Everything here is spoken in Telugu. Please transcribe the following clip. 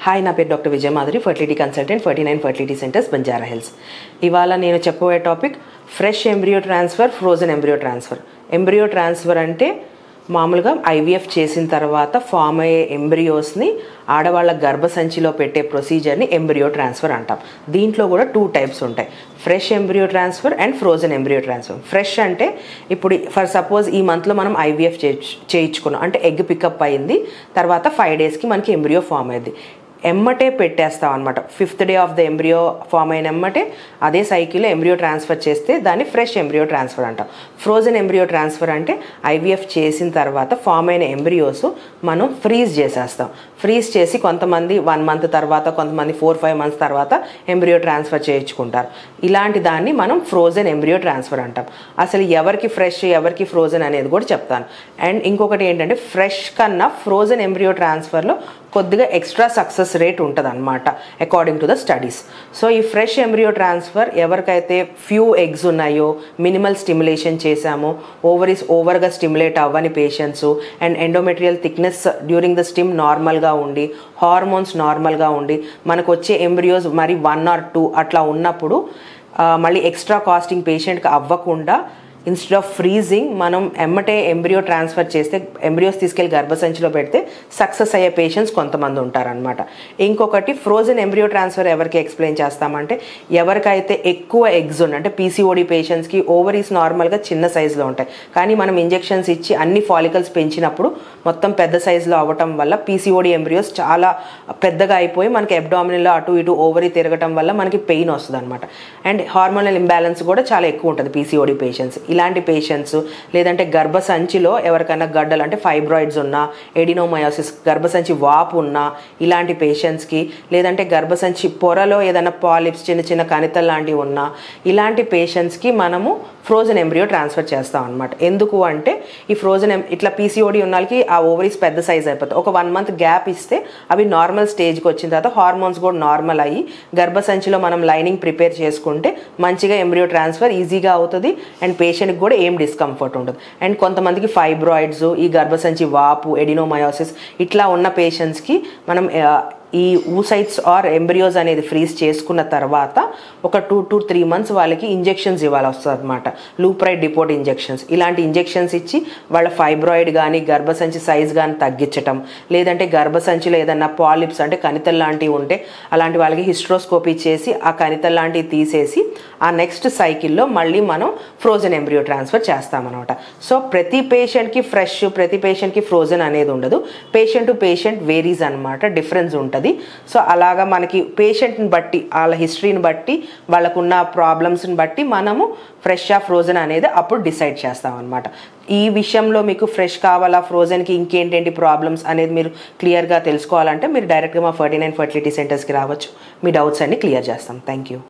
హాయ్, నా పేరు doctor Vijaya Madhuri, fertility consultant, 49 fertility centres, Banjara Hills. ఇవాళ నేను చెప్పబోయే topic fresh embryo transfer, frozen embryo transfer. Embryo transfer అంటే మామూలుగా ఐవీఎఫ్ చేసిన తర్వాత ఫామ్ అయ్యే ఎంబ్రియోస్ని ఆడవాళ్ళ గర్భసంచిలో పెట్టే ప్రొసీజర్ని ఎంబ్రియో ట్రాన్స్ఫర్ అంటాం. దీంట్లో కూడా 2 టైప్స్ ఉంటాయి, fresh embryo transfer and frozen embryo transfer. Fresh అంటే ఇప్పుడు ఫర్ సపోజ్ ఈ మంత్లో మనం ఐవీఎఫ్ చేయించుకున్నాం అంటే ఎగ్ పికప్ అయింది, తర్వాత 5 డేస్కి మనకి ఎంబ్రియో ఫామ్ అయింది. ఎమ్మటే పెట్టేస్తాం అనమాట. 5th day of the embryo form అయిన ఎమ్మటే అదే సైకిల్లో ఎంబ్రియో ట్రాన్స్ఫర్ చేస్తే దాన్ని ఫ్రెష్ ఎంబ్రియో ట్రాన్స్ఫర్ అంటాం. ఫ్రోజన్ ఎంబ్రియో ట్రాన్స్ఫర్ అంటే ఐవీఎఫ్ చేసిన తర్వాత ఫామ్ అయిన ఎంబ్రియోస్ మనం ఫ్రీజ్ చేసేస్తాం. ఫ్రీజ్ చేసి కొంతమంది 1 మంత్ తర్వాత, కొంతమంది 4-5 మంత్స్ తర్వాత ఎంబ్రియో ట్రాన్స్ఫర్ చేయించుకుంటారు. ఇలాంటి దాన్ని మనం ఫ్రోజన్ ఎంబ్రియో ట్రాన్స్ఫర్ అంటాం. అసలు ఎవరికి ఫ్రెష్ ఎవరికి ఫ్రోజన్ అనేది కూడా చెప్తాను. అండ్ ఇంకొకటి ఏంటంటే ఫ్రెష్ కన్నా ఫ్రోజన్ ఎంబ్రియో ట్రాన్స్ఫర్లో కొద్దిగా ఎక్స్ట్రా సక్సెస్ రేట్ ఉంటుంది అనమాట according to the studies. So ఈ ఫ్రెష్ ఎంబ్రియో ట్రాన్స్ఫర్ ఎవరికైతే ఫ్యూ ఎగ్స్ ఉన్నాయో, మినిమల్ స్టిమ్యులేషన్ చేశామో, ఓవరీస్ ఓవర్గా స్టిమ్యులేట్ అవ్వని patients, and endometrial thickness during the stim నార్మల్గా ఉండి, హార్మోన్స్ నార్మల్గా ఉండి, మనకు వచ్చే ఎంబ్రియోస్ మరి 1 or 2 అట్లా ఉన్నప్పుడు మళ్ళీ ఎక్స్ట్రా కాస్టింగ్ పేషెంట్కి అవ్వకుండా ఇన్స్టెడ్ ఆఫ్ ఫ్రీజింగ్ మనం ఎమ్మటే ఎంబ్రియో ట్రాన్స్ఫర్ చేస్తే, ఎంబ్రియోస్ తీసుకెళ్ళి గర్భసంచిలో పెడితే సక్సెస్ అయ్యే పేషెంట్స్ కొంతమంది ఉంటారనమాట. ఇంకొకటి ఫ్రోజన్ ఎంబ్రియో ట్రాన్స్ఫర్ ఎవరికి ఎక్స్ప్లెయిన్ చేస్తామంటే ఎవరికైతే ఎక్కువ ఎగ్స్ ఉన్నాయి, అంటే పీసీఓడి పేషెంట్స్కి ఓవరీస్ నార్మల్గా చిన్న సైజులో ఉంటాయి, కానీ మనం ఇంజెక్షన్స్ ఇచ్చి అన్ని ఫాలికల్స్ పెంచినప్పుడు మొత్తం పెద్ద సైజులో అవ్వటం వల్ల పీసీఓడి ఎంబ్రియోస్ చాలా పెద్దగా అయిపోయి మనకి అబ్డామినల్లో అటు ఇటు ఓవరీ తిరగటం వల్ల మనకి పెయిన్ వస్తుంది అనమాట. అండ్ హార్మోనల్ ఇంబ్యాలెన్స్ కూడా చాలా ఎక్కువ ఉంటుంది పీసీఓడి పేషెంట్స్. ఇలాంటి పేషెంట్స్ లేదంటే గర్భసంచిలో ఎవరికైనా గడ్డలు అంటే ఫైబ్రాయిడ్స్ ఉన్నా, ఎడినోమయోసిస్ గర్భసంచి వాపు ఉన్నా ఇలాంటి పేషెంట్స్కి, లేదంటే గర్భసంచి పొరలో ఏదైనా పాలిప్స్ చిన్న చిన్న కణితలు లాంటివి ఉన్నా ఇలాంటి పేషెంట్స్కి మనము ఫ్రోజన్ ఎంబ్రియో ట్రాన్స్ఫర్ చేస్తాం అనమాట. ఎందుకు అంటే ఈ ఫ్రోజన్ ఇట్లా పీసీఓడి ఉన్న వాళ్ళకి ఆ ఓవరీస్ పెద్ద సైజ్ అయిపోతాయి. ఒక 1 మంత్ గ్యాప్ ఇస్తే అవి నార్మల్ స్టేజ్కి వచ్చిన తర్వాత హార్మోన్స్ కూడా నార్మల్ అయ్యి గర్భసంచిలో మనం లైనింగ్ ప్రిపేర్ చేసుకుంటే మంచిగా ఎంబ్రియో ట్రాన్స్ఫర్ ఈజీగా అవుతుంది అండ్ పేషెంట్కి కూడా ఏం డిస్కంఫర్ట్ ఉండదు. అండ్ కొంతమందికి ఫైబ్రాయిడ్స్, ఈ గర్భసంచి వాపు, ఎడినోమయోసిస్ ఇట్లా ఉన్న పేషెంట్స్కి మనం ఈ ఊసైట్స్ ఆర్ ఎంబ్రియోస్ అనేది ఫ్రీజ్ చేసుకున్న తర్వాత ఒక 2 to 3 months వాళ్ళకి ఇంజెక్షన్స్ ఇవ్వాలి వస్తుంది అనమాట. లూప్రైడ్ డిపోట్ ఇంజెక్షన్స్. ఇలాంటి ఇంజెక్షన్స్ ఇచ్చి వాళ్ళ ఫైబ్రాయిడ్ కానీ గర్భసంచి సైజ్ కానీ తగ్గించటం, లేదంటే గర్భసంచిలో ఏదన్నా పాలిప్స్ అంటే కణితలు లాంటివి ఉంటే అలాంటి వాళ్ళకి హిస్ట్రోస్కోపీ చేసి ఆ కణితలు లాంటివి తీసేసి ఆ నెక్స్ట్ సైకిల్లో మళ్ళీ మనం ఫ్రోజన్ ఎంబ్రియో ట్రాన్స్ఫర్ చేస్తామన్నమాట. సో ప్రతి పేషెంట్కి ఫ్రెష్, ప్రతి పేషెంట్కి ఫ్రోజన్ అనేది ఉండదు. పేషెంట్ టు పేషెంట్ వేరీస్ అనమాట, డిఫరెన్స్ ఉంటుంది. సో అలాగా మనకి పేషెంట్ని బట్టి, వాళ్ళ హిస్టరీని బట్టి, వాళ్ళకున్న ప్రాబ్లమ్స్ని బట్టి మనము ఫ్రెష్ ఆ ఫ్రోజన్ అనేది అప్పుడు డిసైడ్ చేస్తాం అనమాట. ఈ విషయంలో మీకు ఫ్రెష్ కావాలా, ఫ్రోజన్కి ఇంకేంటేంటి ప్రాబ్లమ్స్ అనేది మీరు క్లియర్గా తెలుసుకోవాలంటే మీరు డైరెక్ట్గా మా 49 ఫర్టిలిటీ సెంటర్స్కి రావచ్చు. మీ డౌట్స్ అన్ని క్లియర్ చేస్తాం. Thank you.